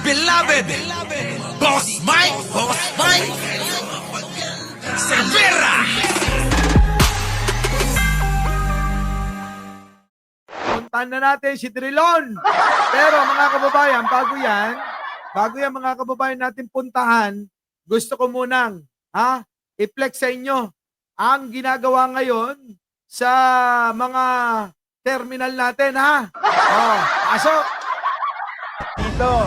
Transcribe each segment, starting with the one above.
beloved Boss Mike Cervera. Puntahan na natin si Trilon. Pero mga kababayan, bago yan mga kababayan natin puntahan, gusto ko munang i-flex sa inyo ang ginagawa ngayon sa mga terminal natin, pasok. Dito,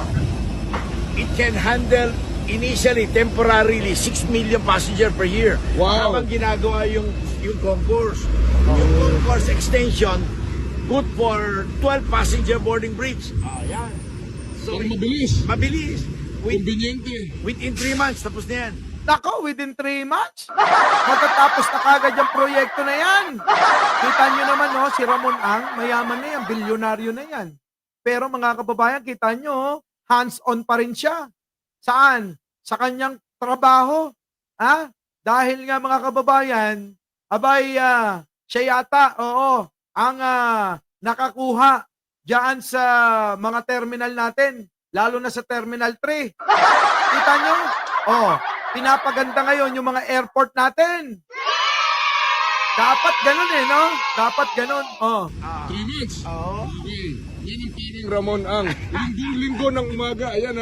it can handle initially, temporarily, 6 million passenger per year. Wow. Habang ginagawa yung concourse. Yung concourse extension, good for 12 passenger boarding bridge. Yan. So, Para mabilis. mabilis. Conveniente. Within 3 months, tapos na yan. Nako, within 3 months, matatapos na kagad yung proyekto na yan. Kita nyo naman, no, si Ramon Ang, mayaman na yan, bilyonaryo na yan. Pero mga kababayan, kita nyo, hands-on pa rin siya. Saan? Sa kanyang trabaho. Dahil nga mga kababayan, siya yata, ang nakakuha diyan sa mga terminal natin, lalo na sa Terminal 3. Kita nyo? Pinapaganda ngayon yung mga airport natin. Dapat ganun no? Dapat ganun. 3 months. Oo. Okay. Yan ang parang Ramon Ang. Linggo ng umaga. Ayan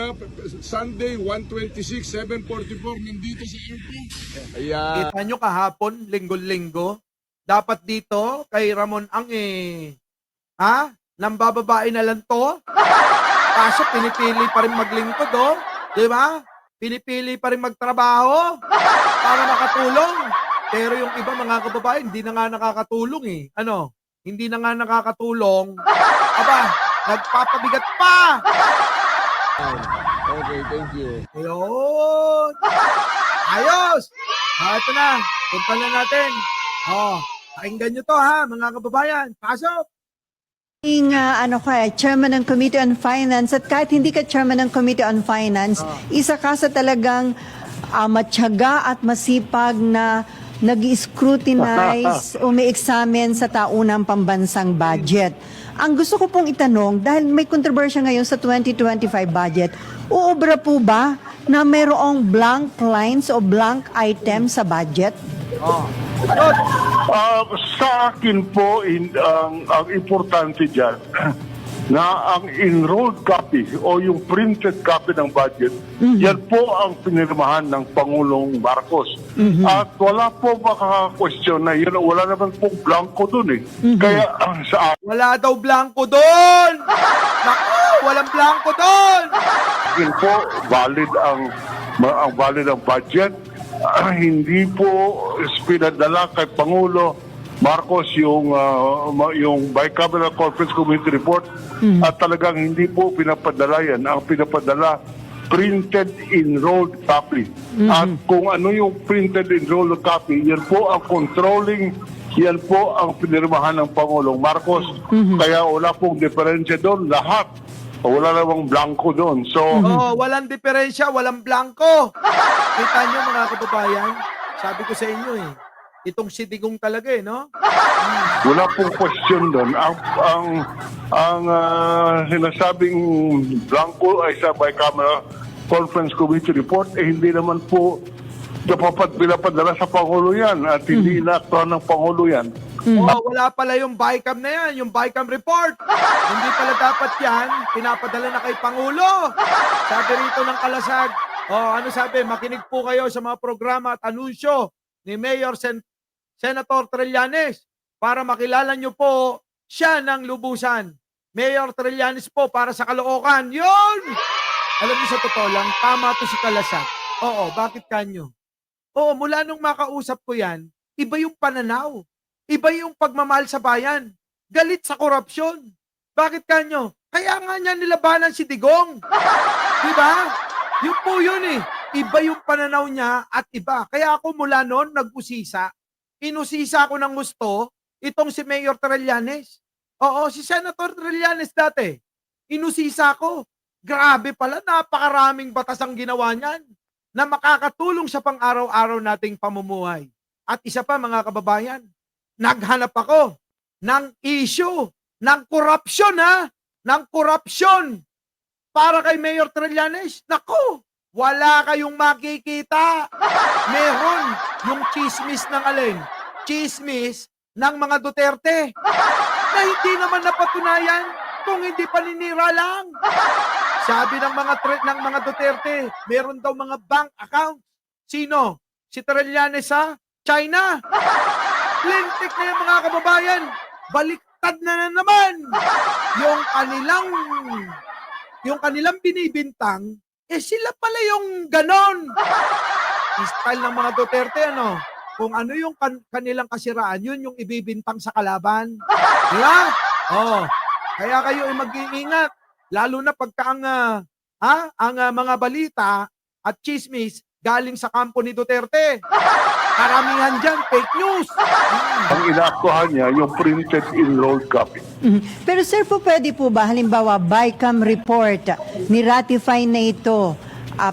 Sunday, 1:26, 7:44. Nandito sa airport. Ayan. Kita nyo kahapon, linggo-linggo, dapat dito kay Ramon Ang nambababae na lang to. Kaso pinipili pa rin maglingkod, di ba? Pinipili pa rin magtrabaho para makatulong. Pero yung iba mga kababayan, hindi na nga nakakatulong Hindi na nga nakakatulong. Nagpapabigat pa. Okay, thank you. Ayun. Ayos. Ito na. Punta na natin. Pakinggan nyo to mga kababayan. Pasok. Chairman ng Committee on Finance at kahit hindi ka Chairman ng Committee on Finance, isa ka sa talagang matyaga at masipag na nag-scrutinize, umi-examine sa taunang pambansang budget. Ang gusto ko pong itanong, dahil may kontrobersya ngayon sa 2025 budget, uubra po ba na mayroong blank lines o blank items sa budget? Sa akin po, ang importante dyan, na ang enrolled copy o yung printed copy ng budget, yan po ang pinirmahan ng Pangulong Marcos. At wala po makaka-question na yun, wala naman pong blanco dun Kaya sa Wala daw blanco doon. Naku, walang blanco doon. akin po, valid ang budget. Hindi po pinadala kay Pangulo Marcos yung Bicameral Conference Committee report at talagang hindi po pinapadala yan. Ang pinapadala, printed enrolled copy. At kung ano yung printed enrolled copy, yan po ang controlling, yan po ang pinirmahan ng Pangulong Marcos. Kaya wala pong diferensya doon. Lahat. Wala namang blanco doon. So, Walang diferensya, walang blanco. Kita nyo mga kababayan, sabi ko sa inyo itong si Digong talaga no? wala pong question doon. Ang sinasabing blanco ay sa Bicameral Conference Committee report, hindi naman po pinapadala sa Pangulo yan at hindi inaktuhan ng Pangulo yan. Wala pala yung BICAM na yan, yung BICAM report. Hindi pala dapat yan, pinapadala na kay Pangulo. Sabi rito ng Kalasag, ano sabi, makinig po kayo sa mga programa at anunsyo ni Mayor Senator Trillanes para makilala nyo po siya ng lubusan. Mayor Trillanes po para sa Caloocan. Yun! Alam niyo sa totoo lang, tama to si Kalasag. Bakit kanyo? Mula nung makausap ko yan, iba yung pananaw. Iba yung pagmamahal sa bayan. Galit sa korupsyon. Bakit kanyo? Kaya nga niya nilabanan si Digong. Diba? Yun po yun Iba yung pananaw niya at iba. Kaya ako mula noon nag-usisa. Inusisa ko ng gusto itong si Mayor Trillanes. Si Senator Trillanes dati. Inusisa ko. Grabe pala, napakaraming batas ang ginawa niyan na makakatulong sa pang-araw-araw nating pamumuhay. At isa pa mga kababayan, naghanap ako ng issue ng korupsyon ng korupsyon para kay Mayor Trillanes, naku, wala kayong makikita. Meron yung chismis ng alin? Chismis ng mga Duterte na hindi naman napatunayan kung hindi paninira lang. Sabi ng mga Duterte, meron daw mga bank account. Sino? Si Trillanes sa China. Lintik na yung mga kababayan. Baliktad na naman. Yung kanilang binibintang, sila pala yung ganon. Style ng mga Duterte, ano? Kung ano yung kanilang kasiraan, yun yung ibibintang sa kalaban. Di ba? Oh. Kaya kayo ay mag-iingat. Lalo na pagka ang mga balita at chismis galing sa kampo ni Duterte. Karamihan dyan, fake news. Ang inaaktuhan niya, yung printed enrolled copy. Pero sir po, pwede po ba, halimbawa, BICAM report, ni-ratify na ito,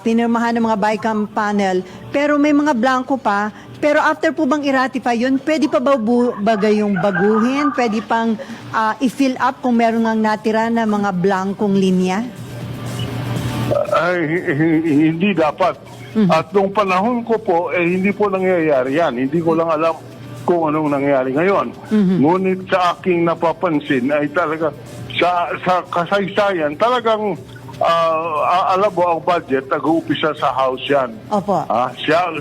pinirmahan ng mga BICAM panel, pero may mga blanco pa, pero after po bang i-ratify yun, pwede pa ba bagay yung baguhin? Pwede pang i-fill up kung meron ngang natira na mga blankong linya? Ay, hindi dapat. At nung panahon ko po, hindi po nangyayari yan. Hindi ko lang alam kung anong nangyayari ngayon. Ngunit sa aking napapansin ay talaga sa kasaysayan, talagang alam mo ang budget, nag-uumpisa sa House yan. Opo.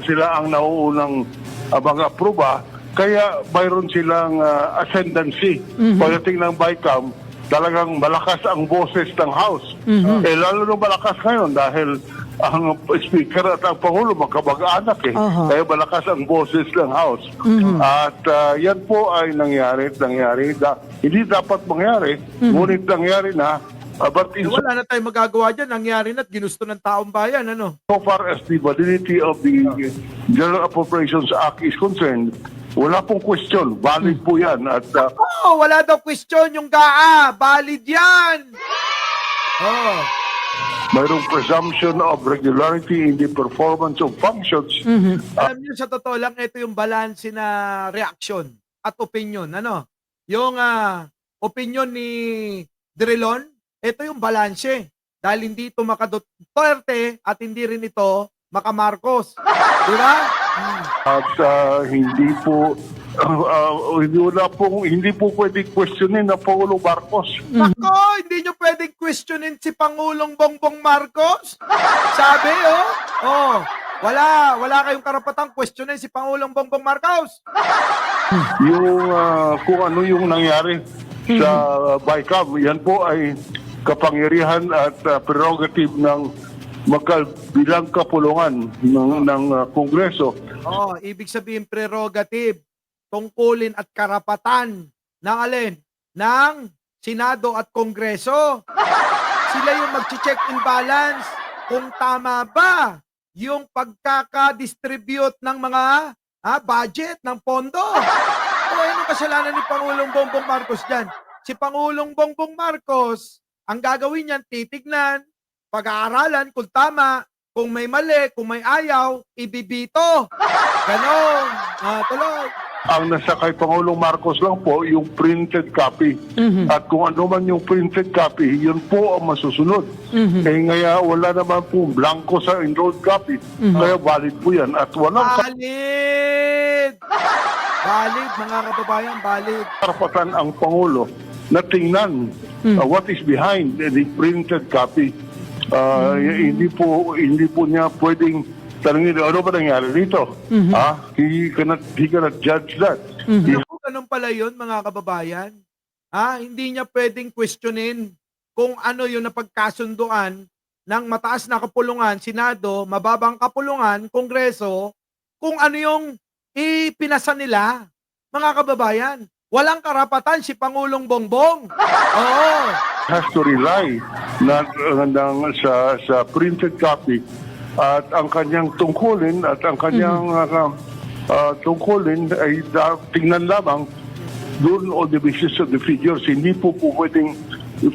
Sila ang nauunang mag-aproba, kaya mayroon silang ascendancy. Pagdating ng BICAM, talagang malakas ang boses ng House. Lalo nung malakas ngayon dahil ang Speaker at ang Pangulo magkamag-anak Kaya malakas ang boses ng House. At yan po ay nangyari. Hindi dapat mangyari, ngunit nangyari na. But Wala na tayong magagawa dyan. Nangyari na't ginusto ng taong bayan. Ano? so far as the validity of the General Appropriations Act is concerned, wala pong question. Valid po yan. At Wala daw question yung GAA. Valid yan. mayroong presumption of regularity in the performance of functions. Alam niyo, sa totoo lang, ito yung balanse na reaction at opinion. Ano? Yung opinion ni Drilon, ito yung balanse. Dahil hindi ito maka-Duterte at hindi rin ito maka-Marcos. Di ba? At hindi po hindi po pwedeng questionin na Pangulong Marcos. Nako, hindi nyo pwedeng questionin si Pangulong Bongbong Marcos. Sabi, wala kayong karapatang questionin si Pangulong Bongbong Marcos. Yung kung ano yung nangyari sa BICAM, yan po ay kapangyarihan at prerogative ng magkabilang kapulungan ng Kongreso. Ibig sabihin prerogative, tungkulin at karapatan ng alin? Ng Senado at Kongreso. Sila yung mag-check and balance kung tama ba yung pagkaka-distribute ng mga budget ng pondo. Ano kasalanan ni Pangulong Bongbong Marcos dyan? Si Pangulong Bongbong Marcos, ang gagawin niyan, titignan, pag-aaralan kung tama, kung may mali, kung may ayaw, ibibito. Ganon. Tuloy. Ang nasa kay Pangulong Marcos lang po yung printed copy. At kung ano man yung printed copy, yun po ang masusunod. Ngaya wala naman po blanco sa enrolled copy. Kaya valid po yan. At walang Valid! Valid, mga kababayan, valid. karapatan ang Pangulo na tingnan what is behind the printed copy. Hindi po niya pwedeng tanungin, ano ba nangyari dito? He cannot judge that. Ganun pala yun, mga kababayan. Hindi niya pwedeng questionin kung ano yung napagkasunduan ng mataas na kapulungan, Senado, mababang kapulungan, Kongreso, kung ano yung ipinasa nila. Mga kababayan, walang karapatan si Pangulong Bongbong. Has to rely sa printed copy at ang kanyang tungkulin at ang kanyang tungkulin ay tingnan lamang doon on the basis of the figures. Hindi po pwedeng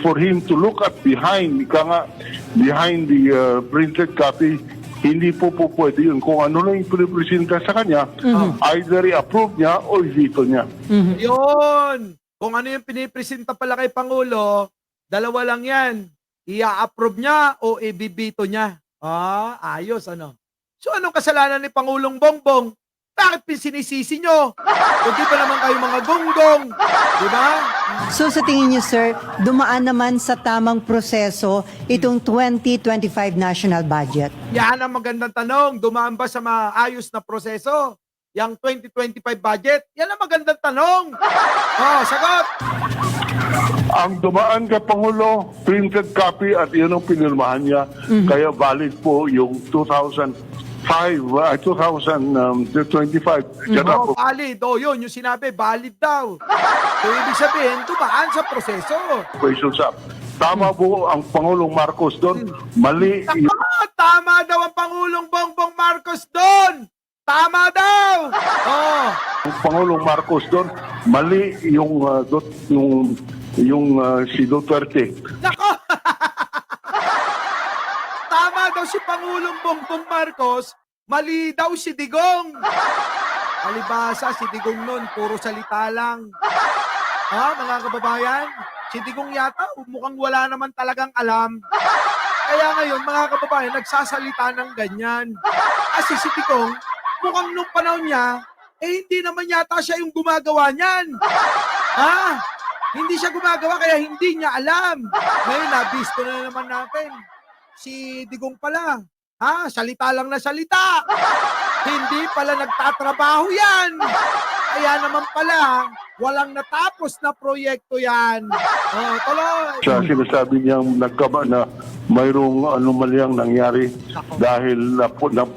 for him to look at behind the printed copy. Hindi po pwede yun. Kung ano lang yung pinipresenta sa kanya, either i-approve niya o i-veto niya. Yun! Kung ano yung pinipresenta pala kay Pangulo, dalawa lang yan. Ia-approve niya o ibibito niya. Ayos ano. So anong kasalanan ni Pangulong Bongbong? Bakit sinisisi nyo? Hindi ba naman kayo mga gonggong? Di ba? So sa tingin niyo, sir, dumaan naman sa tamang proseso itong 2025 national budget? Yan ang magandang tanong. Dumaan ba sa maayos na proseso? Yang 2025 budget? Yan ang magandang tanong. Sagot. Ang dumaan kay Pangulo, printed copy at yun ang pinirmahan niya. Kaya valid po yung 2025. Yan na po. Valid. Yun yung sinabi. Valid daw. So, ibig sabihin, dumaan sa proseso. Questions up. Tama po ang Pangulong Marcos doon. Mali yung Tama daw ang Pangulong Bongbong Marcos doon. Tama daw. ang Pangulong Marcos doon. Mali yung si Duterte. Nako! Tama daw si Pangulong Bongbong Marcos, mali daw si Digong. Alibasa, si Digong nun, puro salita lang. Mga kababayan, si Digong yata, mukhang wala naman talagang alam. Kaya ngayon, mga kababayan, nagsasalita ng ganyan. Kasi si Digong, mukhang nung panahon niya, hindi naman yata siya yung gumagawa niyan. Hindi siya gumagawa kaya hindi niya alam. Ngayon, nabisto na naman natin. Si Digong pala. Salita lang na salita. Hindi pala nagtatrabaho yan. Kaya naman pala, walang natapos na proyekto yan. Tuloy. Siya sinasabi niyang na mayroong anomalyang nangyari dahil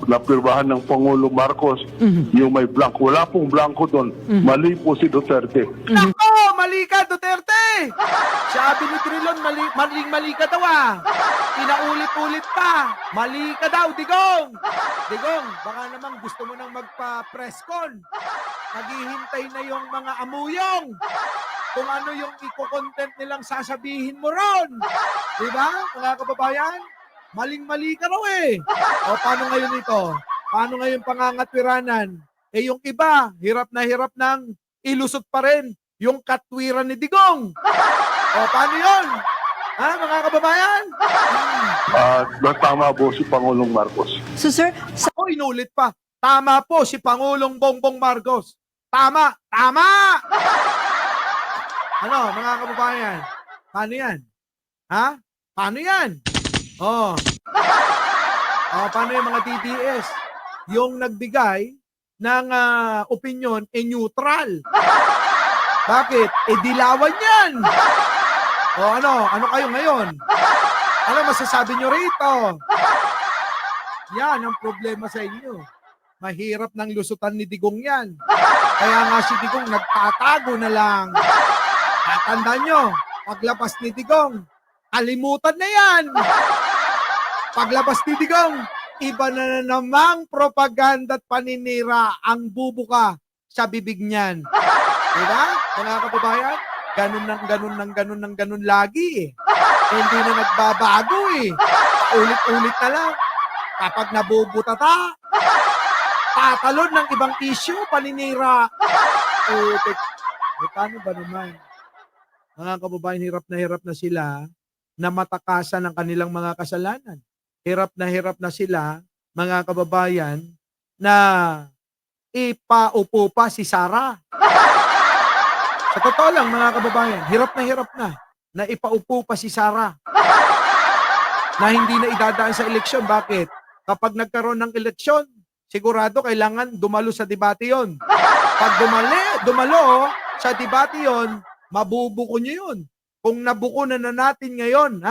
napirmahan ng Pangulo Marcos yung may blanco. Wala pong blanco doon. Mali po si Duterte. Nako, mali ka, Duterte! Sabi ni Trilon, mali ka daw Pinaulit-ulit pa. Mali ka daw, Digong. Digong, baka naman gusto mo nang magpa-press con. Naghihintay na yung mga amuyong. Kung ano yung i-content nilang sasabihin mo ron. Diba, mga kababayan? Maling-mali ka raw paano ngayon ito? Paano ngayon pangangatwiranan? Yung iba, hirap ng ilusot pa rin yung katwiran ni Digong. Paano yun? Mga kababayan? Tama po si Pangulong Marcos. So sir, Ako inulit pa. Tama po si Pangulong Bongbong Marcos. Tama! Tama! Mga kababayan? Paano yan? Paano yan? Paano yung mga DDS? Yung nagbigay ng opinion neutral. Bakit? Dilawan yan. Ano kayo ngayon? Ano masasabi nyo rito? Yan ang problema sa inyo. Mahirap ng lusutan ni Digong yan. Kaya nga si Digong nagtatago na lang. Tandaan nyo, paglabas ni Digong, kalimutan na yan. Paglabas ni Digong, iba na namang propaganda at paninira ang bubuka sa bibig niyan. Diba? Mga kababayan, ganun lagi Hindi na nagbabago Paulit-ulit na lang. Kapag nabubutata, tatalon ng ibang issue, paninira. Paano ba naman? Mga kababayan, hirap na sila na matakasan ng kanilang mga kasalanan. Hirap na sila, mga kababayan, na ipaupo pa si Sara. Sa totoo lang, mga kababayan, hirap na ipaupo pa si Sara na hindi na idadaan sa eleksyon. Bakit? Kapag nagkaroon ng eleksyon, sigurado kailangan dumalo sa debate yon. Pag dumalo sa debate yon, mabubuko nyo yun. Kung nabuko na natin ngayon,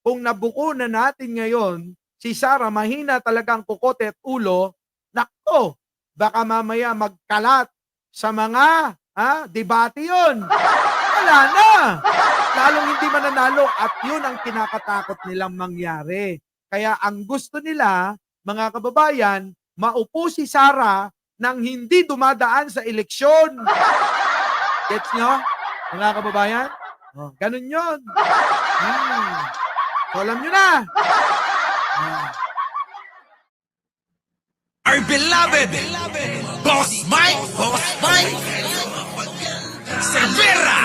kung nabuko na natin ngayon, si Sara mahina talagang kukote at ulo, nako, baka mamaya magkalat sa mga debate yon. Wala na. Lalong hindi mananalo at yun ang kinakatakot nilang mangyari. Kaya ang gusto nila, mga kababayan, maupo si Sara nang hindi dumadaan sa eleksyon. Gets nyo? Mga kababayan? Ganun yun. So, alam nyo na. Our beloved Boss Mike Cervera.